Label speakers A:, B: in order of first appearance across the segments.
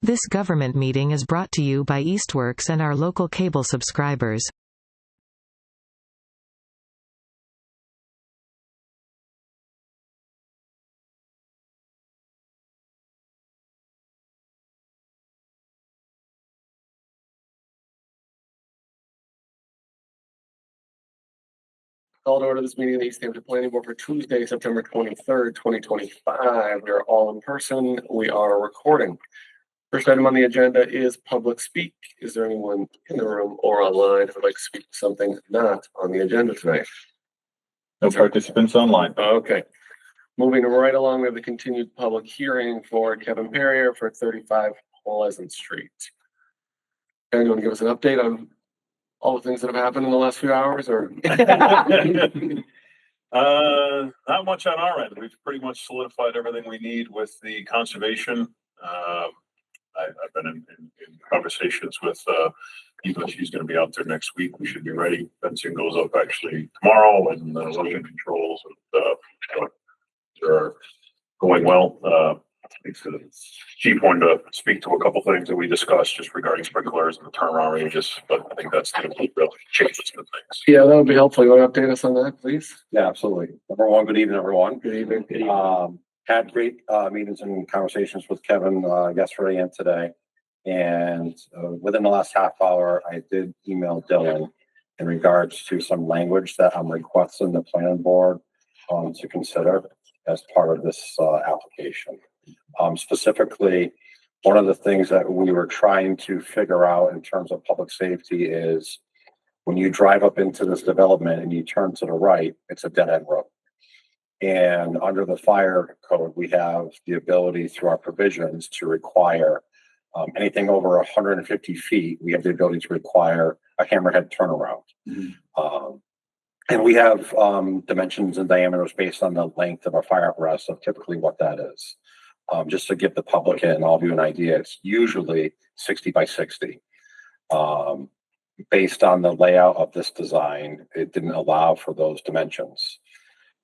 A: This government meeting is brought to you by Eastworks and our local cable subscribers.
B: Called order this meeting of the Easthampton Planning Board for Tuesday, September 23rd, 2025. We are all in person. We are recording. First item on the agenda is public speak. Is there anyone in the room or online who would like to speak to something not on the agenda tonight?
C: No participants online.
B: Okay. Moving right along, we have the continued public hearing for Kevin Perrier for 35 Pleasant Street. Kevin, you want to give us an update on all the things that have happened in the last few hours, or?
C: Not much on our end. We've pretty much solidified everything we need with the conservation. I've been in conversations with Eva. She's going to be out there next week. We should be ready. Fencing goes up actually tomorrow, and erosion controls are going well. Chief wanted to speak to a couple things that we discussed just regarding sprinklers and the turnaround ranges, but I think that's going to really change some things.
B: Yeah, that would be helpful. You want to update us on that, please?
D: Yeah, absolutely. Number one, good evening, everyone.
B: Good evening.
D: Had great meetings and conversations with Kevin yesterday and today. And within the last half hour, I did email Dylan in regards to some language that I'm requesting the planning board to consider as part of this application. Specifically, one of the things that we were trying to figure out in terms of public safety is when you drive up into this development and you turn to the right, it's a dead end road. And under the fire code, we have the ability through our provisions to require anything over 150 feet. We have the ability to require a hammerhead turnaround. And we have dimensions and diameters based on the length of our fire apparatus of typically what that is. Just to give the public and all of you an idea, it's usually 60 by 60. Based on the layout of this design, it didn't allow for those dimensions.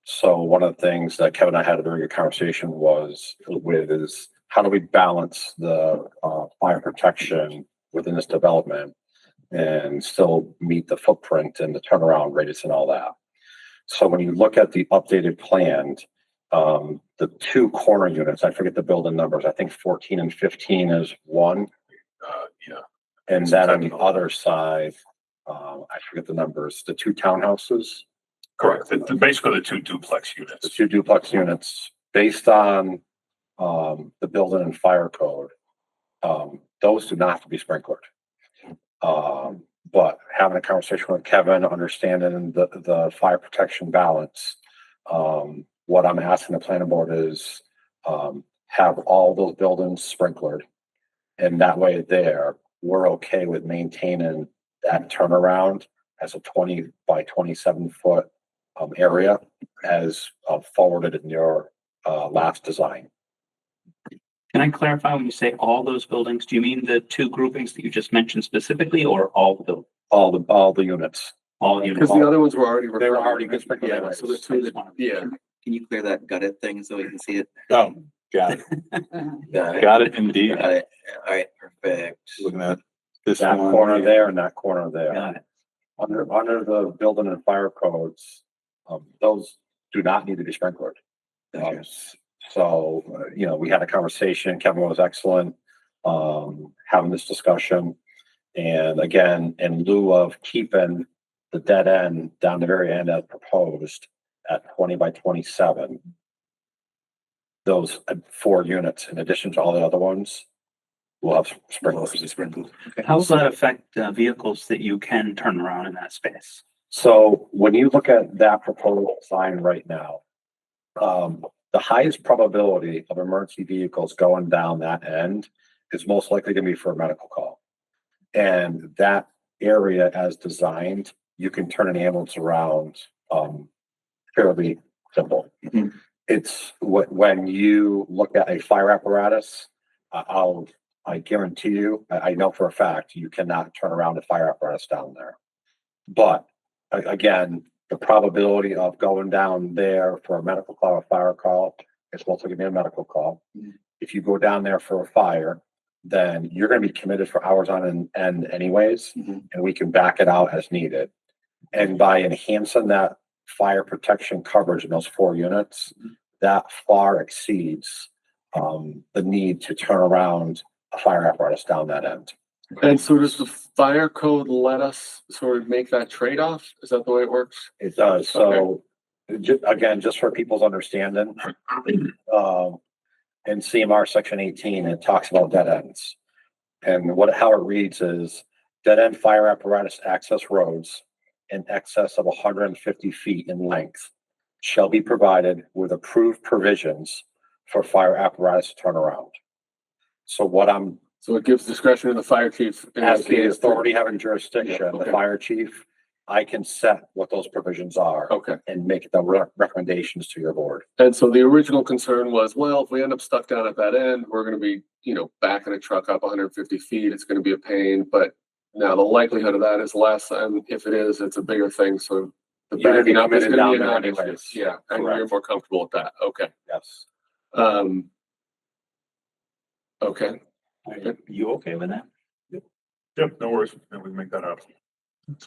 D: So one of the things that Kevin and I had a very good conversation is how do we balance the fire protection within this development and still meet the footprint and the turnaround radius and all that. So when you look at the updated plan, the two corner units, I forget the building numbers, I think 14 and 15 is one.
C: Yeah.
D: And then on the other side, I forget the numbers, the two townhouses.
C: Correct. Basically the two duplex units.
D: The two duplex units based on the building and fire code. Those do not have to be sprinklered. But having a conversation with Kevin, understanding the fire protection balance, what I'm asking the planning board is have all those buildings sprinklered. And that way we're okay with maintaining that turnaround as a 20 by 27 foot area as forwarded in your last design.
E: Can I clarify when you say all those buildings, do you mean the two groupings that you just mentioned specifically, or all the buildings?
D: All the units.
E: All units.
B: Because the other ones were already.
D: They were already good sprinkled.
B: Yeah, so the two that, yeah.
F: Can you clear that gutted thing so we can see it?
C: Oh, got it. Got it indeed.
F: Got it. All right, perfect.
C: Looking at this
D: That
C: one
D: corner
C: here.
D: there and that corner there.
F: Got it.
D: Under the building and fire codes, those do not need to be sprinkled. So, we had a conversation. Kevin was excellent, having this discussion. And again, in lieu of keeping the dead end down the very end as proposed at 20 by 27, those 4 units, in addition to all the other ones, will have sprinklers.
F: Okay.
E: How does that affect vehicles that you can turn around in that space?
D: So when you look at that proposed design right now, the highest probability of emergency vehicles going down that end is most likely going to be for a medical call. And that area as designed, you can turn an ambulance around fairly simple.
F: Mhm.
D: It's when you look at a fire apparatus, I guarantee you, I know for a fact, you cannot turn around a fire apparatus down there. But again, the probability of going down there for a medical call or fire call, it's mostly gonna be a medical call.
F: Mhm.
D: If you go down there for a fire, then you're gonna be committed for hours on end anyways,
B: Mhm.
D: and we can back it out as needed. And by enhancing that fire protection coverage in those 4 units, that far exceeds the need to turn around a fire apparatus down that end.
B: And so does the fire code let us sort of make that trade-off? Is that the way it works?
D: It does, so, again, just for people's understanding, in CMR section 18, it talks about dead ends. And how it reads is, dead end fire apparatus access roads in excess of 150 feet in length shall be provided with approved provisions for fire apparatus turnaround. So
B: So it gives discretion to the fire chief.
D: as the authority having jurisdiction, the
B: Okay.
D: fire chief, I can set what those provisions are
B: Okay.
D: and make the recommendations to your board.
B: And so the original concern was, well, if we end up stuck down at that end, we're gonna be, backing a truck up 150 feet, it's gonna be a pain, but now the likelihood of that is less, and if it is, it's a bigger thing, so the
D: You're gonna be
B: backing up is
D: committed
B: gonna be a
D: down there
B: non-issue.
D: anyways.
B: Yeah, and
D: Correct.
B: you're more comfortable with that, okay.
D: Yes.
B: Um. Okay,
E: Are you okay with that?
C: Yep, no worries. Then we can make that happen.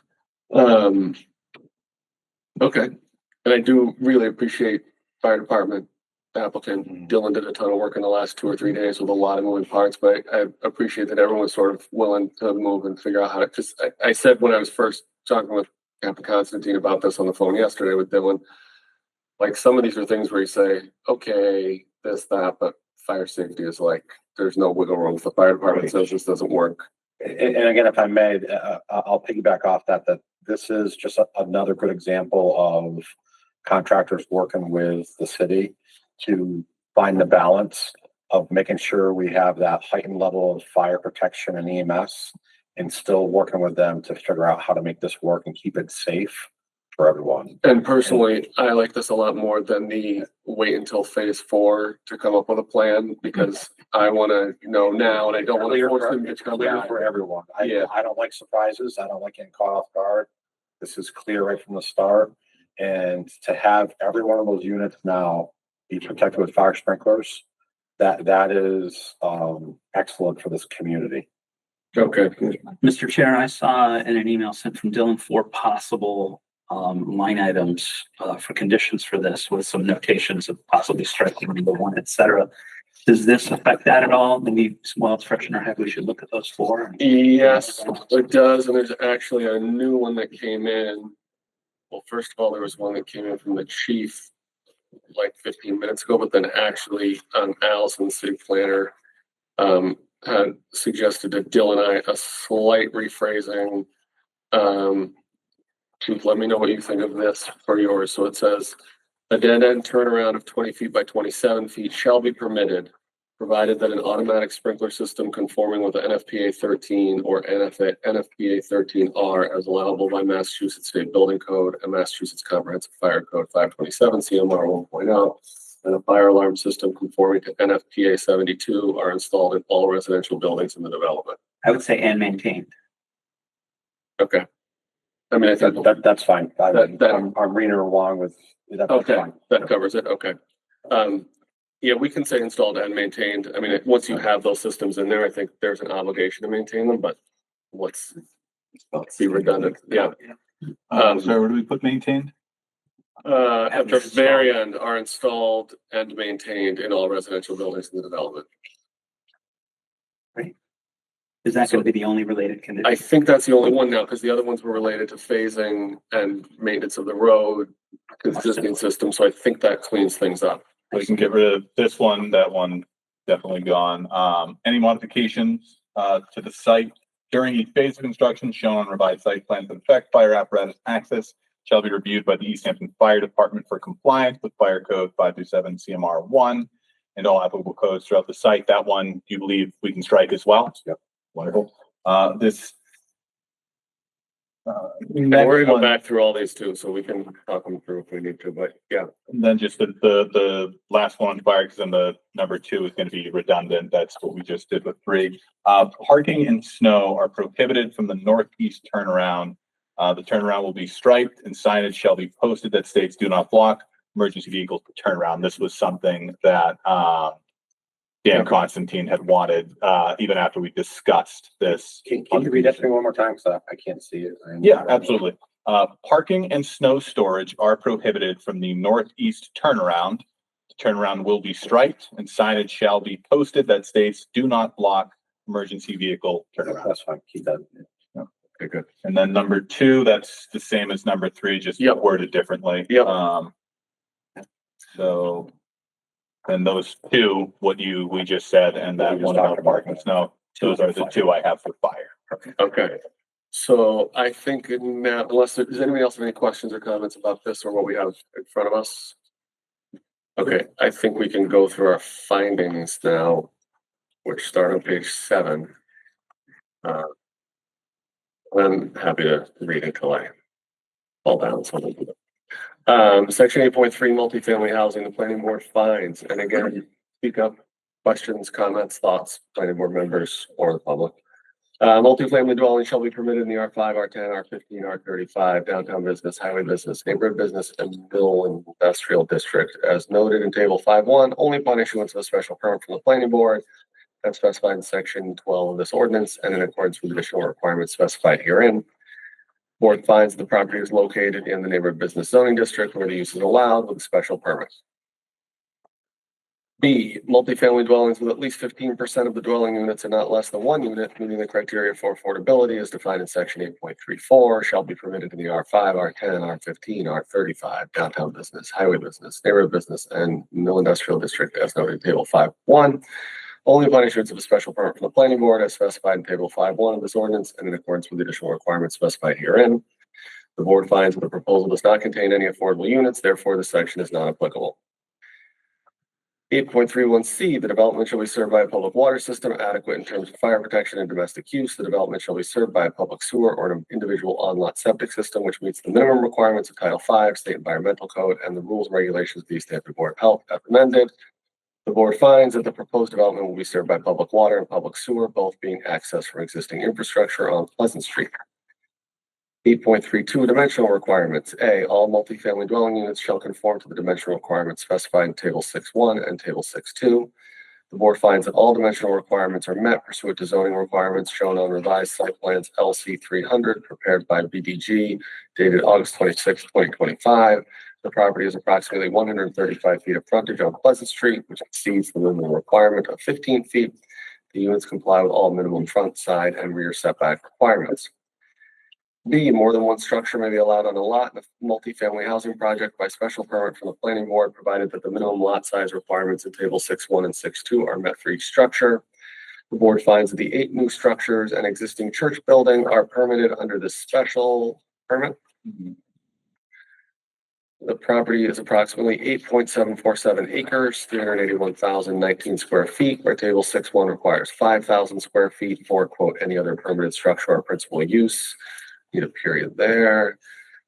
B: um. Okay, and I do really appreciate fire department applicant. Dylan did a ton of work in the last 2 or 3 days with a lot of moving parts, but I appreciate that everyone's sort of willing to move and figure out how to, just, I said when I was first talking with Captain Constantine about this on the phone yesterday with Dylan, like some of these are things where you say, okay, this, that, but fire safety is like, there's no wiggle room. If the fire department says this doesn't work.
D: And again, if I may, I'll piggyback off that this is just another good example of contractors working with the city to find the balance of making sure we have that heightened level of fire protection and EMS, and still working with them to figure out how to make this work and keep it safe for everyone.
B: And personally, I like this a lot more than the wait until phase 4 to come up with a plan, because I want to know now and I don't want to force them to come
D: Clear
B: out.
D: for everyone.
B: Yeah.
D: I don't like surprises. I don't like getting caught off guard. This is clear right from the start. And to have every one of those units now be protected with fire sprinklers, that is excellent for this community.
B: Okay,
E: Mr. Chair, I saw in an email sent from Dylan 4 possible line items for conditions for this, with some notations of possibly striking number 1, et cetera. Does this affect that at all? Maybe while it's fresh in our head, we should look at those 4.
B: yes, it does. And there's actually a new one that came in. Well, first of all, there was one that came in from the chief like 15 minutes ago, but then actually Allison, city planner, had suggested to Dylan and I a slight rephrasing. Chief, let me know what you think of this for yours. So it says, a dead end turnaround of 20 feet by 27 feet shall be permitted, provided that an automatic sprinkler system conforming with the NFPA 13 or NFPA 13R as allowable by Massachusetts State Building Code and Massachusetts Comprehensive Fire Code 527 CMR 1.0 and a fire alarm system conforming to NFPA 72 are installed in all residential buildings in the development.
E: I would say and maintained.
B: Okay. I mean, I think
D: That's fine.
B: That-
D: I'm reading along with. That's
B: okay,
D: fine.
B: that covers it. Okay. Yeah, we can say installed and maintained. I mean, once you have those systems in there, I think there's an obligation to maintain them, but let's be redundant. Yeah.
C: So where do we put maintained?
B: At the very end are installed and maintained in all residential buildings in the development.
E: Is that going to be the only related condition?
B: I think that's the only one now, because the other ones were related to phasing and maintenance of the road, existing system. So I think that cleans things up.
G: We can get rid of this one, that one definitely gone. Any modifications to the site during each phase of construction shown on revised site plans that affect fire apparatus access shall be reviewed by the Easthampton Fire Department for compliance with Fire Code 527 CMR 1 and all applicable codes throughout the site. That one, do you believe we can strike as well?
D: Yep.
G: Wonderful.
B: And we're gonna go back through all these too, so we can talk them through if we need to, but yeah.
G: And then just the last one on fire, because then the number 2 is going to be redundant. That's what we just did with 3. Parking and snow are prohibited from the northeast turnaround. The turnaround will be striped and signage shall be posted that states do not block emergency vehicles to turn around. This was something that Dan Constantine had wanted, even after we discussed this.
D: Can you read that to me one more time? So I can't see it.
G: Yeah, absolutely. Parking and snow storage are prohibited from the northeast turnaround. The turnaround will be striped and signage shall be posted that states do not block emergency vehicle turnaround.
D: That's fine. Keep that.
B: Okay, good.
G: And then number 2, that's the same as number 3, just
B: Yep.
G: worded differently.
B: Yep.
G: So, and those 2, we just said, and that
D: We just
G: one
D: talked
G: about
D: about.
G: parking and snow, those are the 2 I have for fire.
B: Okay. So I think now, does anybody else have any questions or comments about this or what we have in front of us? Okay, I think we can go through our findings now, which start on page 7. I'm happy to read until I fall down. Section 8.3, multifamily housing, the planning board finds, and again, speak up, questions, comments, thoughts, planning board members or the public. Multifamily dwelling shall be permitted in the R5, R10, R15, R35, downtown business, highway business, neighborhood business, and middle industrial district, as noted in table 5.1, only upon issuance of a special permit from the planning board as specified in section 12 of this ordinance and in accordance with additional requirements specified herein. Board finds the property is located in the neighborhood business zoning district where the use is allowed with a special permit. B, multifamily dwellings with at least 15% of the dwelling units and not less than 1 unit, meeting the criteria for affordability as defined in section 8.34, shall be permitted in the R5, R10, R15, R35, downtown business, highway business, neighborhood business, and middle industrial district as noted in table 5.1. Only upon issuance of a special permit from the planning board as specified in table 5.1 of this ordinance and in accordance with the additional requirements specified herein. The board finds that the proposal does not contain any affordable units, therefore this section is not applicable. 8.31C, the development shall be served by a public water system adequate in terms of fire protection and domestic use. The development shall be served by a public sewer or an individual on-lot septic system, which meets the minimum requirements of Title V, State Environmental Code, and the rules and regulations of the Easthampton Board of Health as amended. The board finds that the proposed development will be served by public water and public sewer, both being accessed from existing infrastructure on Pleasant Street. 8.32 dimensional requirements. A, all multifamily dwelling units shall conform to the dimensional requirements specified in table 6.1 and table 6.2. The board finds that all dimensional requirements are met pursuant to zoning requirements shown on revised site plans LC 300 prepared by BDG dated August 26, 2025. The property is approximately 135 feet of frontage on Pleasant Street, which exceeds the minimum requirement of 15 feet. The units comply with all minimum front, side, and rear setback requirements. B, more than one structure may be allowed on a lot in a multifamily housing project by special permit from the planning board, provided that the minimum lot size requirements in table 6.1 and 6.2 are met for each structure. The board finds that the 8 new structures and existing church building are permitted under this special permit. The property is approximately 8.747 acres, 381,019 square feet, where table 6.1 requires 5,000 square feet for, quote, any other permitted structure or principal use. Need a period there.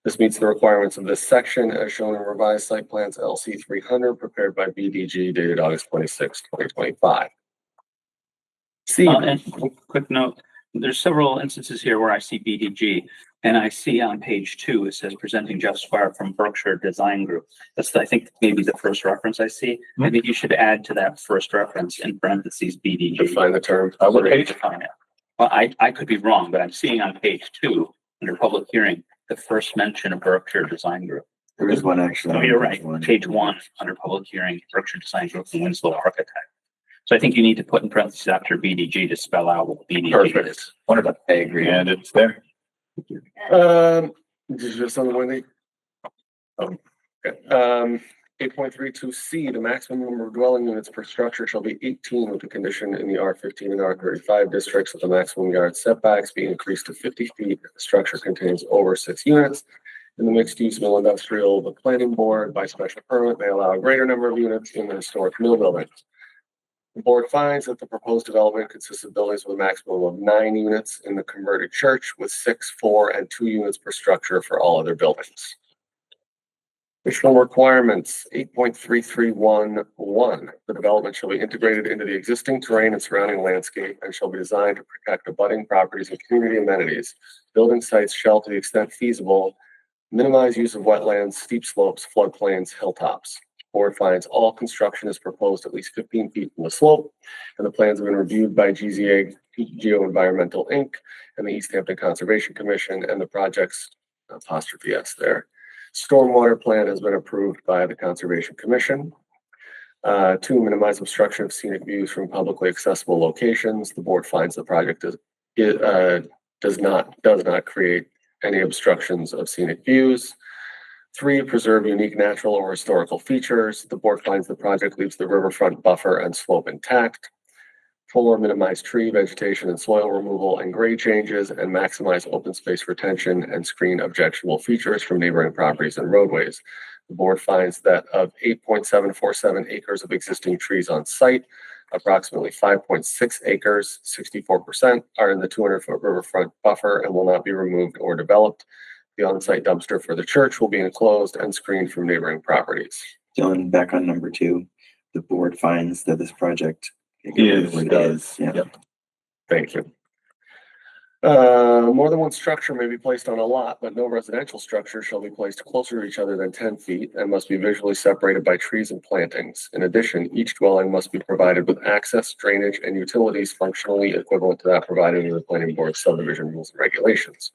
B: This meets the requirements of this section as shown in revised site plans LC 300 prepared by BDG dated August 26, 2025. C.
E: And quick note, there's several instances here where I see BDG and I see on page 2, it says presenting Jeff Squire from Berkshire Design Group. That's, I think, maybe the first reference I see. I think you should add to that first reference in parentheses BDG.
B: Define the term.
G: What page?
E: Well, I could be wrong, but I'm seeing on page 2 under public hearing, the first mention of Berkshire Design Group.
F: There is one actually.
E: No, you're right. Page 1 under public hearing, Berkshire Design Group and Winslow Architect. So I think you need to put in parentheses after BDG to spell out what BDG
B: Perfect.
E: is.
F: Wonderful. I agree.
G: And it's there.
B: Just on the one. Okay. 8.32C, the maximum number of dwelling units per structure shall be 18 with the condition in the R15 and R35 districts of the maximum yard setbacks being increased to 50 feet if the structure contains over 6 units. In the mixed use mill industrial, the planning board by special permit may allow a greater number of units in the historic mill buildings. The board finds that the proposed development consists of buildings with a maximum of 9 units in the converted church with 6, 4, and 2 units per structure for all other buildings. Additional requirements, 8.3311. The development shall be integrated into the existing terrain and surrounding landscape and shall be designed to protect abutting properties and community amenities. Building sites shall, to the extent feasible, minimize use of wetlands, steep slopes, floodplains, hilltops. Board finds all construction is proposed at least 15 feet from the slope, and the plans have been reviewed by GZA Geo-Environmental Inc. and the Easthampton Conservation Commission, and the project's apostrophe S there. Stormwater plan has been approved by the Conservation Commission. To minimize obstruction of scenic views from publicly accessible locations, the board finds the project does not create any obstructions of scenic views. 3, preserve unique natural or historical features. The board finds the project leaves the riverfront buffer and slope intact. 4, minimize tree, vegetation, and soil removal and grade changes, and maximize open space retention and screen objectionable features from neighboring properties and roadways. The board finds that of 8.747 acres of existing trees on site, approximately 5.6 acres, 64%, are in the 200-foot riverfront buffer and will not be removed or developed. The on-site dumpster for the church will be enclosed and screened from neighboring properties.
F: Dylan, back on number 2, the board finds that this project
G: Is.
F: Yeah.
B: Thank you. More than one structure may be placed on a lot, but no residential structure shall be placed closer to each other than 10 feet and must be visually separated by trees and plantings. In addition, each dwelling must be provided with access, drainage, and utilities functionally equivalent to that provided in the planning board subdivision rules and regulations.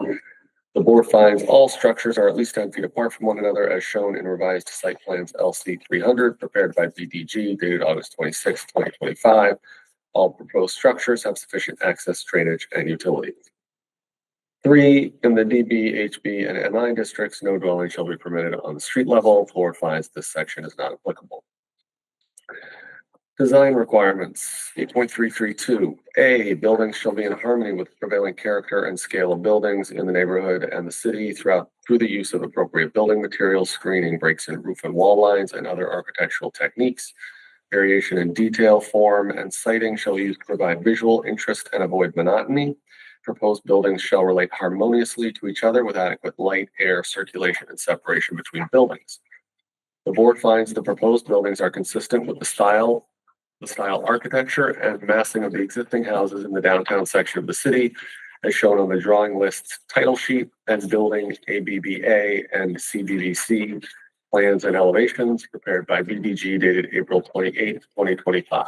B: The board finds all structures are at least 10 feet apart from one another as shown in revised site plans LC 300 prepared by BDG dated August 26, 2025. All proposed structures have sufficient access, drainage, and utilities. 3, in the DB, HB, and MI districts, no dwelling shall be permitted on the street level. The board finds this section is not applicable. Design requirements, 8.332. A, buildings shall be in harmony with prevailing character and scale of buildings in the neighborhood and the city through the use of appropriate building materials, screening, breaks in roof and wall lines, and other architectural techniques. Variation in detail, form, and siting shall be used to provide visual interest and avoid monotony. Proposed buildings shall relate harmoniously to each other with adequate light, air, circulation, and separation between buildings. The board finds the proposed buildings are consistent with the style architecture and massing of the existing houses in the downtown section of the city, as shown on the drawing list title sheet and building ABBA and CBBC plans and elevations prepared by BDG dated April 28, 2025.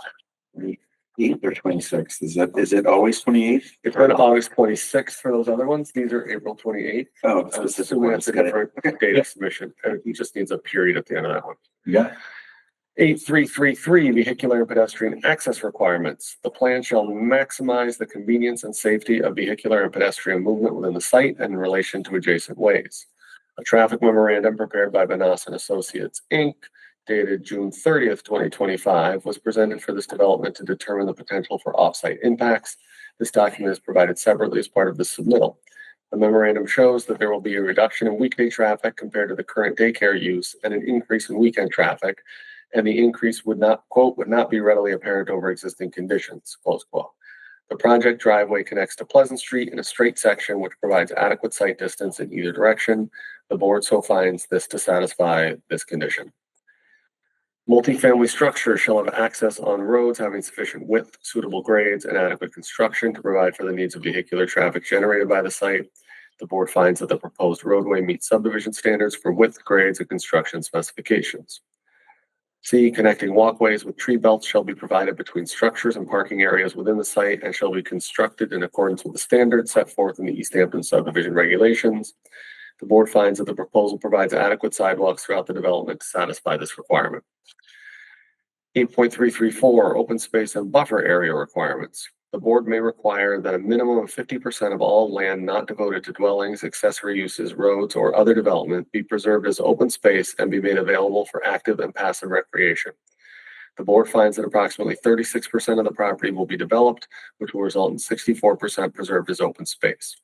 F: 8 or 26, is it always 28?
B: It's been August 26th for those other ones. These are April 28th.
F: Oh,
B: I'm assuming that's a different data submission, and he just needs a period at the end of that one.
G: Yeah.
B: 8333, vehicular and pedestrian access requirements. The plan shall maximize the convenience and safety of vehicular and pedestrian movement within the site and in relation to adjacent ways. A traffic memorandum prepared by Banas and Associates, Inc., dated June 30th, 2025, was presented for this development to determine the potential for off-site impacts. This document is provided separately as part of the submittal. The memorandum shows that there will be a reduction in weekday traffic compared to the current daycare use and an increase in weekend traffic, and the increase would not be readily apparent over existing conditions, close quote. The project driveway connects to Pleasant Street in a straight section, which provides adequate sight distance in either direction. The board so finds this to satisfy this condition. Multifamily structures shall have access on roads having sufficient width, suitable grades, and adequate construction to provide for the needs of vehicular traffic generated by the site. The board finds that the proposed roadway meets subdivision standards for width, grades, and construction specifications. C, connecting walkways with tree belts shall be provided between structures and parking areas within the site and shall be constructed in accordance with the standards set forth in the Easthampton subdivision regulations. The board finds that the proposal provides adequate sidewalks throughout the development to satisfy this requirement. 8.334, open space and buffer area requirements. The board may require that a minimum of 50% of all land not devoted to dwellings, accessory uses, roads, or other development be preserved as open space and be made available for active and passive recreation. The board finds that approximately 36% of the property will be developed, which will result in 64% preserved as open space.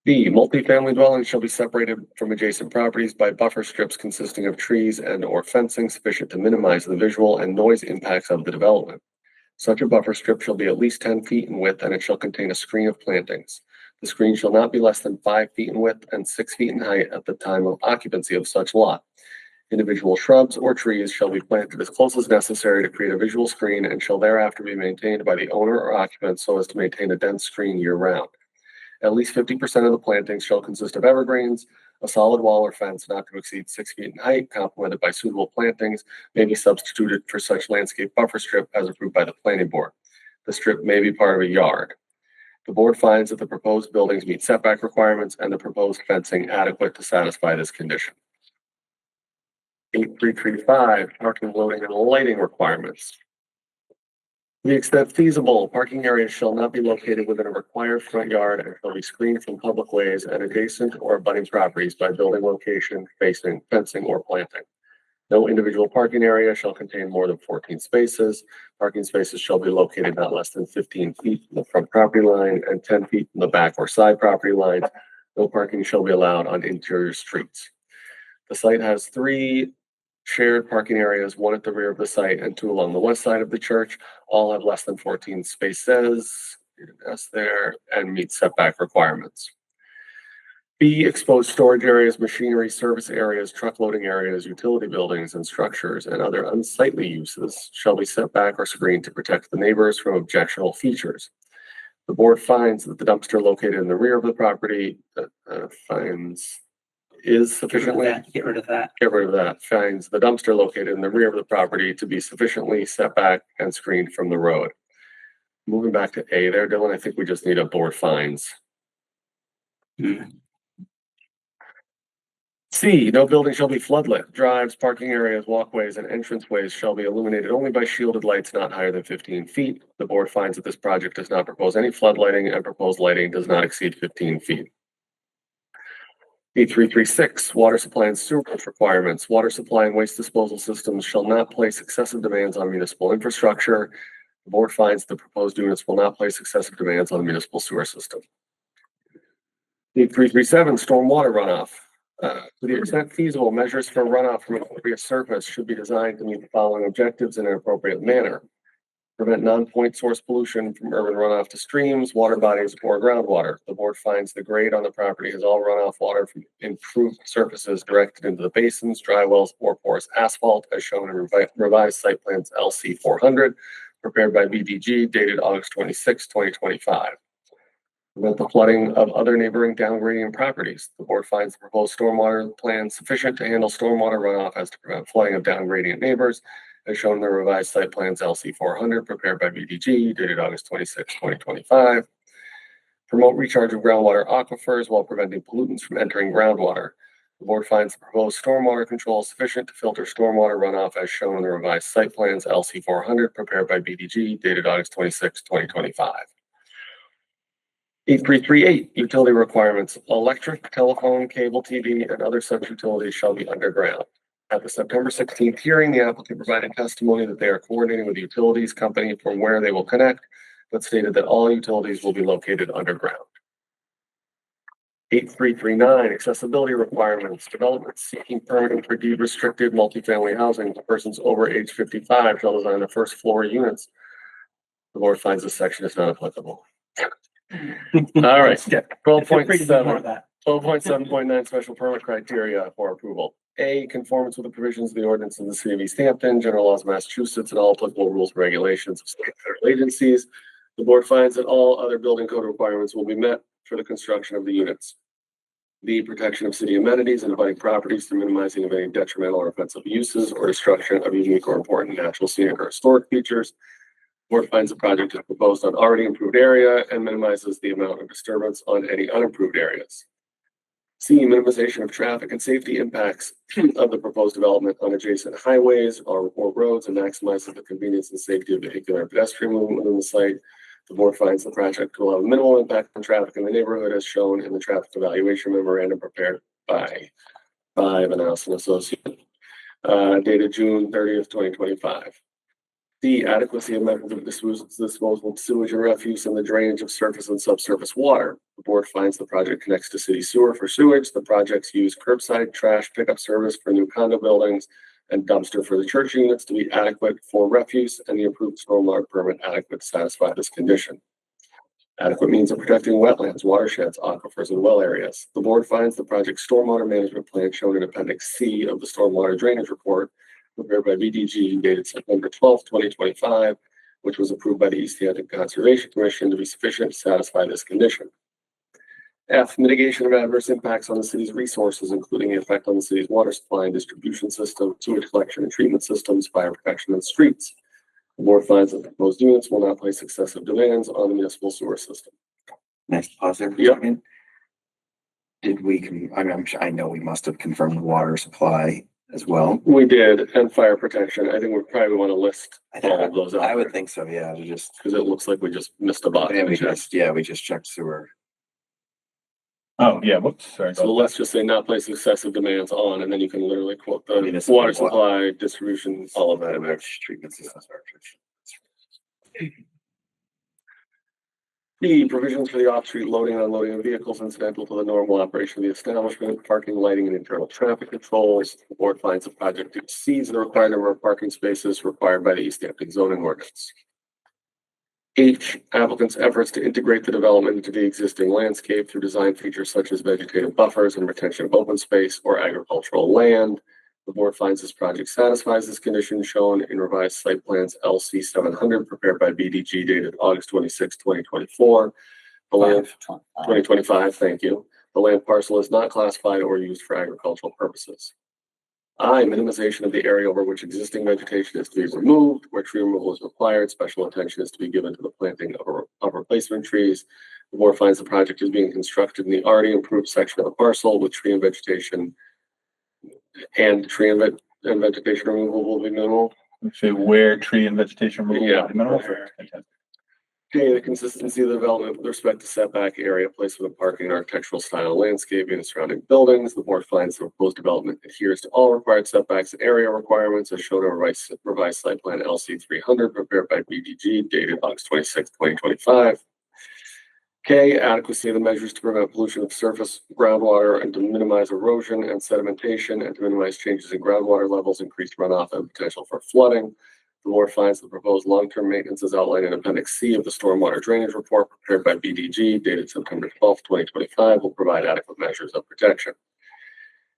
B: B, multifamily dwellings shall be separated from adjacent properties by buffer strips consisting of trees and or fencing sufficient to minimize the visual and noise impacts of the development. Such a buffer strip shall be at least 10 feet in width and it shall contain a screen of plantings. The screen shall not be less than 5 feet in width and 6 feet in height at the time of occupancy of such lot. Individual shrubs or trees shall be planted as close as necessary to create a visual screen and shall thereafter be maintained by the owner or occupant so as to maintain a dense screen year round. At least 50% of the plantings shall consist of evergreens. A solid wall or fence not to exceed 6 feet in height, complemented by suitable plantings, may be substituted for such landscape buffer strip as approved by the planning board. The strip may be part of a yard. The board finds that the proposed buildings meet setback requirements and the proposed fencing adequate to satisfy this condition. 8335, parking, loading, and lighting requirements. To the extent feasible, parking areas shall not be located within a required front yard and shall be screened from public ways and adjacent or abutting properties by building location, facing, fencing, or planting. No individual parking area shall contain more than 14 spaces. Parking spaces shall be located not less than 15 feet from the front property line and 10 feet from the back or side property lines. No parking shall be allowed on interior streets. The site has 3 shared parking areas, 1 at the rear of the site and 2 along the west side of the church. All have less than 14 spaces, that's there, and meet setback requirements. B, exposed storage areas, machinery, service areas, truck loading areas, utility buildings and structures, and other unsightly uses shall be set back or screened to protect the neighbors from objectionable features. The board finds that the dumpster located in the rear of the property is sufficiently.
E: Get rid of that.
B: Get rid of that. Finds the dumpster located in the rear of the property to be sufficiently set back and screened from the road. Moving back to A there, Dylan, I think we just need a board finds. C, no building shall be floodlit. Drives, parking areas, walkways, and entranceways shall be illuminated only by shielded lights not higher than 15 feet. The board finds that this project does not propose any flood lighting and proposed lighting does not exceed 15 feet. E336, water supply and sewerage requirements. Water supply and waste disposal systems shall not place excessive demands on municipal infrastructure. The board finds the proposed units will not place excessive demands on the municipal sewer system. E337, stormwater runoff. To the extent feasible, measures for runoff from an impervious surface should be designed to meet the following objectives in an appropriate manner. Prevent non-point source pollution from urban runoff to streams, water bodies, or groundwater. The board finds the grade on the property has all runoff water from improved surfaces directed into the basins, dry wells, or porous asphalt, as shown in revised site plans LC 400, prepared by BDG, dated August 26, 2025. Prevent the flooding of other neighboring downgrading properties. The board finds the proposed stormwater plan sufficient to handle stormwater runoff as to prevent flooding of downgrading neighbors, as shown in the revised site plans LC 400, prepared by BDG, dated August 26, 2025. Promote recharge of groundwater aquifers while preventing pollutants from entering groundwater. The board finds the proposed stormwater control sufficient to filter stormwater runoff as shown in the revised site plans LC 400, prepared by BDG, dated August 26, 2025. 8338, utility requirements. Electric, telephone, cable TV, and other such utilities shall be underground. At the September 16th hearing, the applicant provided testimony that they are coordinating with the utilities company from where they will connect, but stated that all utilities will be located underground. 8339, accessibility requirements. Developments seeking permitting for deed restricted multifamily housing to persons over age 55 shall design the first floor units. The board finds this section is not applicable. All right, 12.7. 12.7.9 special permit criteria for approval. A, conformance with the provisions of the ordinance of the city of Easthampton, general laws of Massachusetts, and all applicable rules and regulations of state and federal agencies. The board finds that all other building code requirements will be met for the construction of the units. B, protection of city amenities and abutting properties through minimizing of any detrimental or offensive uses or destruction of unique or important natural, scenic, or historic features. The board finds the project is proposed on already improved area and minimizes the amount of disturbance on any unimproved areas. C, minimization of traffic and safety impacts of the proposed development on adjacent highways or roads and maximizes the convenience and safety of vehicular and pedestrian movement within the site. The board finds the project to allow minimal impact on traffic in the neighborhood as shown in the traffic evaluation memorandum prepared by Five and Associates, dated June 30th, 2025. D, adequacy of methods of disposal of sewage and refuse and the drainage of surface and subsurface water. The board finds the project connects to city sewer for sewage. The projects use curbside trash pickup service for new condo buildings and dumpster for the church units to be adequate for refuse, and the approved stormwater permit adequate to satisfy this condition. Adequate means of protecting wetlands, watersheds, aquifers, and well areas. The board finds the project stormwater management plan shown in Appendix C of the stormwater drainage report prepared by BDG dated September 12th, 2025, which was approved by the Easthampton Conservation Commission to be sufficient to satisfy this condition. F, mitigation of adverse impacts on the city's resources, including the effect on the city's water supply and distribution system, sewage collection and treatment systems, fire protection, and streets. The board finds that the proposed units will not place excessive demands on the municipal sewer system.
F: Nice pause there for a
B: Yep.
F: second. Did we, I know we must have confirmed the water supply as well.
B: We did, and fire protection. I think we probably want to list all of those out
F: I would
B: there,
F: think so, yeah, to just,
B: because it looks like we just missed a box.
F: yeah, we just checked sewer.
G: Oh, yeah, whoops, sorry.
B: So let's just say not place excessive demands on, and then you can literally quote the
F: Municipal
B: water
F: wa-
B: supply, distribution, all of that.
F: Treatment systems.
B: B, provisions for the off-street loading and unloading of vehicles incidental to the normal operation of the establishment, parking, lighting, and internal traffic controls. The board finds the project exceeds the required number of parking spaces required by the Easthampton zoning ordinance. H, applicant's efforts to integrate the development into the existing landscape through design features such as vegetative buffers and retention of open space or agricultural land. The board finds this project satisfies this condition shown in revised site plans LC 700 prepared by BDG dated August 26, 2024. The land 2025, thank you. The land parcel is not classified or used for agricultural purposes. I, minimization of the area over which existing vegetation is to be removed. Where tree removal is required, special attention is to be given to the planting of replacement trees. The board finds the project is being constructed in the already improved section of the parcel with tree and vegetation and vegetation removal will be minimal.
G: So where tree and vegetation removal
B: Yeah.
G: will be minimal. Fantastic.
B: Okay, the consistency of the development with respect to setback area, placement of parking, and architectural style, landscaping, and surrounding buildings. The board finds the proposed development adheres to all required setbacks and area requirements as shown in revised site plan LC 300 prepared by BDG dated August 26, 2025. K, adequacy of the measures to prevent pollution of surface groundwater and to minimize erosion and sedimentation and to minimize changes in groundwater levels, increased runoff, and potential for flooding. The board finds the proposed long-term maintenance as outlined in Appendix C of the Stormwater Drainage Report prepared by BDG dated September 12, 2025 will provide adequate measures of protection.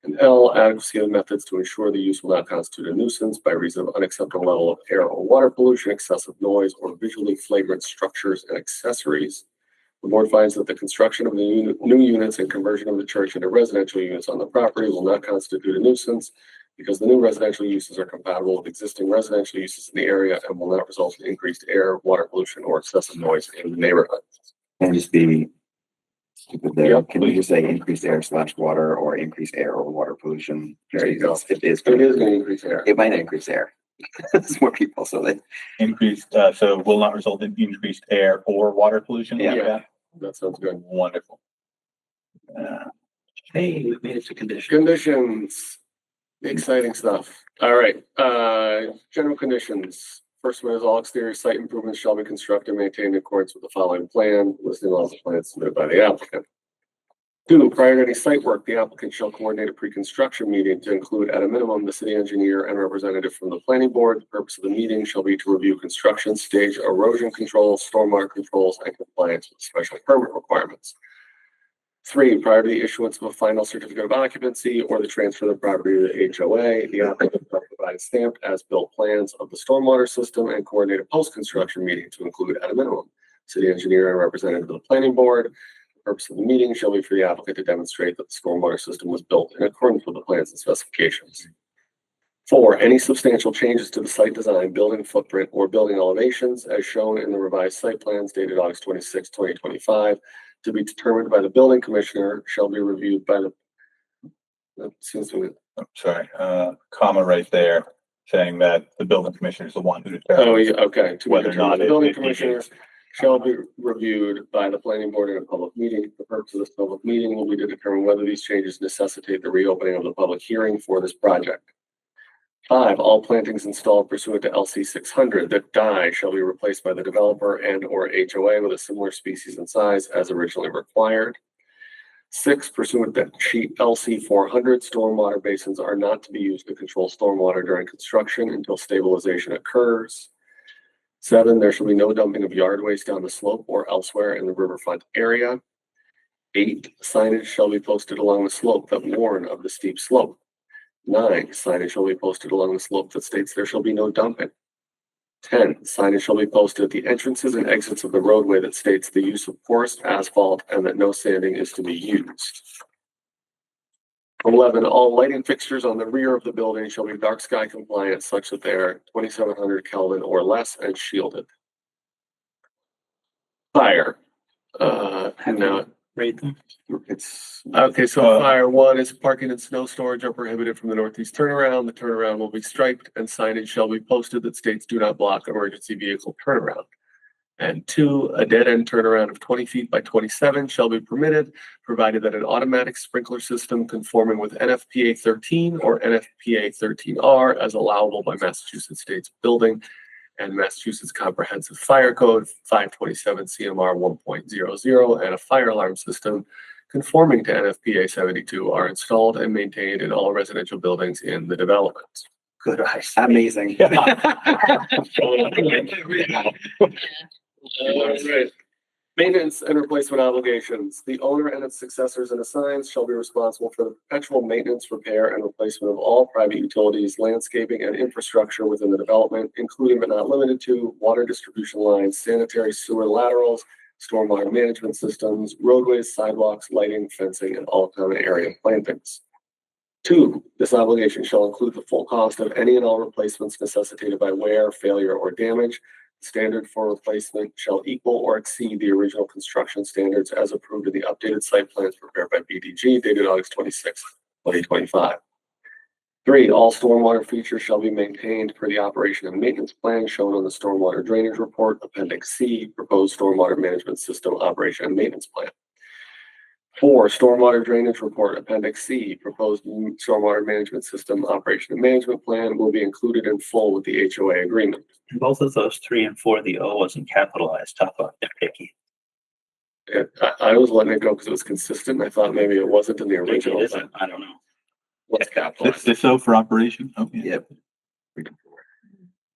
B: And L, adequacy of the methods to ensure the use will not constitute a nuisance by reason of unacceptable level of air or water pollution, excessive noise, or visually flagrant structures and accessories. The board finds that the construction of the new units and conversion of the church into residential units on the property will not constitute a nuisance because the new residential uses are compatible with existing residential uses in the area and will not result in increased air, water pollution, or excessive noise in the neighborhood.
F: Can I just be stupid there?
B: Yep,
F: Can we just say increased air / water or increased air or water pollution?
B: There you go.
F: It is
B: It
F: going
B: is going to increase air.
F: it might increase air. There's more people, so they,
G: Increased, so will not result in increased air or water pollution.
F: Yeah.
G: Like that?
B: That sounds good.
G: Wonderful.
E: Hey, we made it to condition.
B: Conditions. Exciting stuff. All right, general conditions. First one is all exterior site improvements shall be constructed and maintained in accordance with the following plan, listing all the plans submitted by the applicant. 2, prior to any site work, the applicant shall coordinate a pre-construction meeting to include at a minimum the city engineer and representative from the planning board. The purpose of the meeting shall be to review construction stage erosion control, stormwater controls, and compliance with special permit requirements. 3, prior to the issuance of a final certificate of occupancy or the transfer of the property to the HOA, the applicant shall provide stamped as-built plans of the stormwater system and coordinate a post-construction meeting to include at a minimum city engineer and representative of the planning board. The purpose of the meeting shall be for the applicant to demonstrate that the stormwater system was built in accordance with the plans and specifications. 4, any substantial changes to the site design, building footprint, or building elevations as shown in the revised site plans dated August 26, 2025, to be determined by the building commissioner shall be reviewed by the, that seems to be,
G: Sorry, comma right there saying that the building commissioner is the one who
B: oh,
G: determines.
B: yeah, okay. To be
G: Whether or
B: determined,
G: not
B: the
G: it-
B: building
G: it
B: commissioner
G: is-
B: shall be reviewed by the planning board in a public meeting. The purpose of this public meeting will be to determine whether these changes necessitate the reopening of the public hearing for this project. 5, all plantings installed pursuant to LC 600 that die shall be replaced by the developer and or HOA with a similar species and size as originally required. 6, pursuant to sheet LC 400, stormwater basins are not to be used to control stormwater during construction until stabilization occurs. 7, there shall be no dumping of yard waste down the slope or elsewhere in the riverfront area. 8, signage shall be posted along the slope that warn of the steep slope. 9, signage shall be posted along the slope that states there shall be no dumping. 10, signage shall be posted at the entrances and exits of the roadway that states the use of porous asphalt and that no sanding is to be used. 11, all lighting fixtures on the rear of the building shall be dark sky compliant such that they are 2700 Kelvin or less and shielded. Fire. Now,
E: Read them.
F: It's,
B: okay, so fire 1 is parking and snow storage are prohibited from the northeast turnaround. The turnaround will be striped and signage shall be posted that states do not block emergency vehicle turnaround. And 2, a dead end turnaround of 20 feet by 27 shall be permitted, provided that an automatic sprinkler system conforming with NFPA 13 or NFPA 13R as allowable by Massachusetts State's Building and Massachusetts Comprehensive Fire Code 527 CMR 1.00 and a fire alarm system conforming to NFPA 72 are installed and maintained in all residential buildings in the development.
E: Good eyes.
F: amazing.
B: Alright. Maintenance and replacement obligations. The owner and its successors and assigns shall be responsible for the perpetual maintenance, repair, and replacement of all private utilities, landscaping, and infrastructure within the development, including but not limited to water distribution lines, sanitary sewer laterals, stormwater management systems, roadways, sidewalks, lighting, fencing, and all common area plantings. 2, this obligation shall include the full cost of any and all replacements necessitated by wear, failure, or damage. Standard for replacement shall equal or exceed the original construction standards as approved in the updated site plans prepared by BDG dated August 26, 2025. 3, all stormwater features shall be maintained per the operation and maintenance plan shown on the stormwater drainage report, Appendix C, proposed stormwater management system operation and maintenance plan. 4, stormwater drainage report, Appendix C, proposed stormwater management system operation and management plan will be included in full with the HOA agreement.
E: Both of those 3 and 4, the O wasn't capitalized. Talk about nitpicky.
B: I was letting it go because it was consistent. I thought maybe it wasn't in the
E: Maybe
B: original.
E: it isn't. I don't know.
B: What's capitalized?
G: This so for operation? Okay.
F: Yep.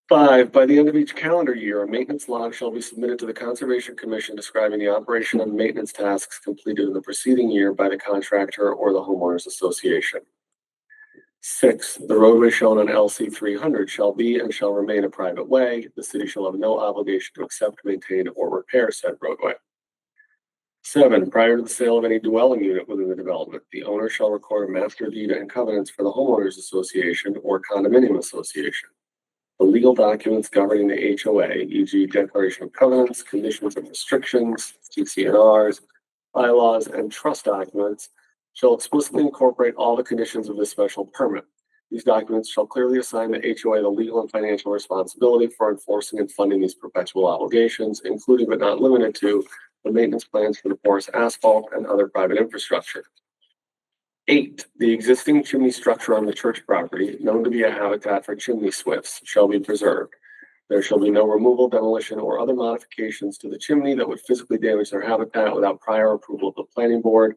B: 5, by the end of each calendar year, a maintenance log shall be submitted to the Conservation Commission describing the operation and maintenance tasks completed in the preceding year by the contractor or the homeowners association. 6, the roadway shown on LC 300 shall be and shall remain a private way. The city shall have no obligation to accept, maintain, or repair said roadway. 7, prior to the sale of any dwelling unit within the development, the owner shall record a master deed and covenants for the homeowners association or condominium association. The legal documents governing the HOA, e.g. declaration of covenants, conditions and restrictions, TCNRs, bylaws, and trust documents, shall explicitly incorporate all the conditions of this special permit. These documents shall clearly assign the HOA the legal and financial responsibility for enforcing and funding these perpetual obligations, including but not limited to the maintenance plans for the porous asphalt and other private infrastructure. 8, the existing chimney structure on the church property, known to be a habitat for chimney swifts, shall be preserved. There shall be no removal, demolition, or other modifications to the chimney that would physically damage their habitat without prior approval of the planning board.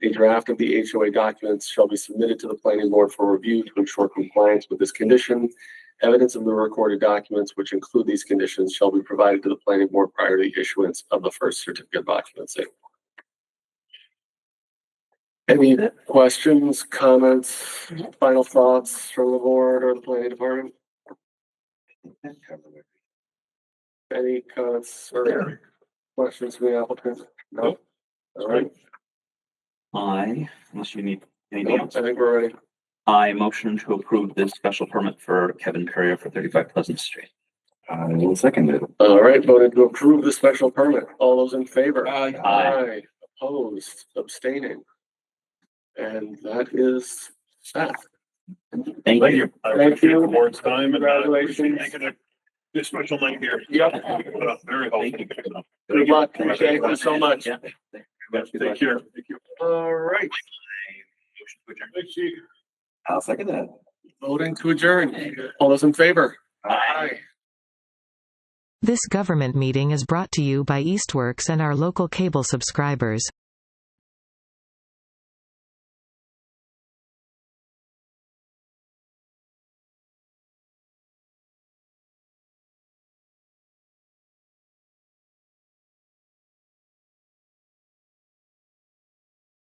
B: A draft of the HOA documents shall be submitted to the planning board for review to ensure compliance with this condition. Evidence of the recorded documents, which include these conditions, shall be provided to the planning board prior to the issuance of the first certificate of occupancy. Any questions, comments, final thoughts from the board or the planning department? Any comments or questions from the applicant? No? All right.
E: Unless you need anything
B: No,
E: else.
B: I think we're ready.
E: I motion to approve this special permit for Kevin Courier for 35 Pleasant Street.
F: I will second it.
B: All right, voted to approve the special permit. All those in favor?
F: Aye.
B: Aye. Opposed, abstaining. And that is that.
E: Thank you.
C: I
B: Thank
C: appreciate
B: you.
C: the board's time and
B: Congratulations.
C: making it this special night here.
B: Yep.
C: Very helpful.
B: Good luck. Thank you so much.
E: Yeah.
C: Take care. Thank you.
B: All right,
C: Thanks, Chief.
F: I'll second that.
B: voting to adjourn. All those in favor? Aye.
A: This government meeting is brought to you by Eastworks and our local cable subscribers.